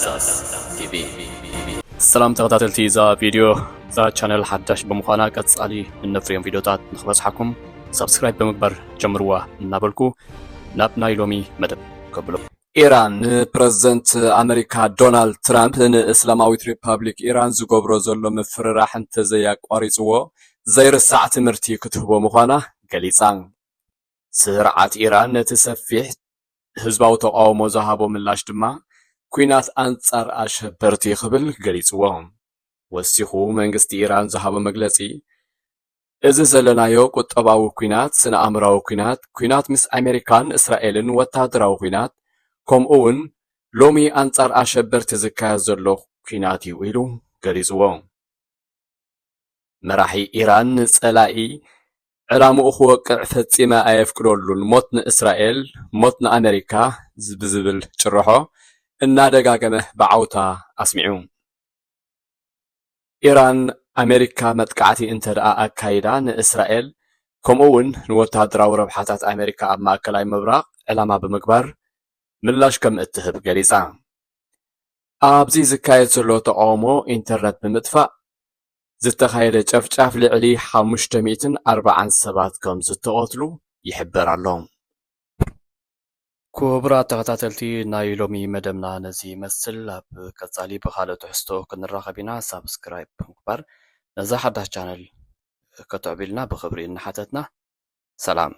ዳህሳስ ቲቪ ሰላም ተኸታተልቲ ዛ ቪድዮ ዛ ቻነል ሓዳሽ ብምዃና ቀጻሊ እንፍርዮም ቪድዮታት ንኽበጽሓኩም ሰብስክራይብ ብምግባር ጀምርዋ እናበልኩ ናብ ናይ ሎሚ መደብ ከብሎ ኢራን ንፕረዚደንት ኣሜሪካ ዶናልድ ትራምፕ ንእስላማዊት ሪፐብሊክ ኢራን ዝገብሮ ዘሎ ምፍርራሕ እንተዘያቋሪፅዎ ዘይርሳዕ ትምህርቲ ክትህቦ ምዃና ገሊጻ ስርዓት ኢራን ነቲ ሰፊሕ ህዝባዊ ተቃውሞ ዝሃቦ ምላሽ ድማ ኩናት አንጻር አሸበርቲ ክብል ገሊጽዎ ወሲኹ መንግስቲ ኢራን ዝሃቦ መግለጺ እዚ ዘለናዮ ቁጠባዊ ኩናት ስነ አእምራዊ ኩናት ምስ አሜሪካን እስራኤልን ወታደራዊ ኩናት ከምኡውን ሎሚ አንጻር አሸበርቲ ዝካየድ ዘሎ ኩናት እዩ ኢሉ ገሊጽዎ መራሒ ኢራን ጸላኢ ዕላምኡ ክወቅዕ ፈጺመ ኣየፍቅደሉን ሞት ንእስራኤል ሞት ንኣሜሪካ ዝብል ጭርሖ እናደጋገመ ብዓውታ ኣስሚዑ ኢራን ኣሜሪካ መጥቃዕቲ እንተደኣ ኣካይዳ ንእስራኤል ከምኡውን ንወታደራዊ ረብሓታት ኣሜሪካ ኣብ ማእከላይ ምብራቕ ዕላማ ብምግባር ምላሽ ከም እትህብ ገሊጻ ኣብዚ ዝካየድ ዘሎ ተቃውሞ ኢንተርነት ብምጥፋእ ዝተኻየደ ጨፍጫፍ ልዕሊ 540 ሰባት ከም ዝተቆትሉ ይሕበር ኣሎ ክቡራት ተኸታተልቲ ናይ ሎሚ መደብና ነዚ ይመስል ኣብ ቀጻሊ ብኻልኦት ትሕዝቶ ክንራኸብ ኢና ሳብስክራይብ ብምግባር ነዛ ሓዳሽ ቻነል ከተዕቢልና ብኽብሪ እናሓተትና ሰላም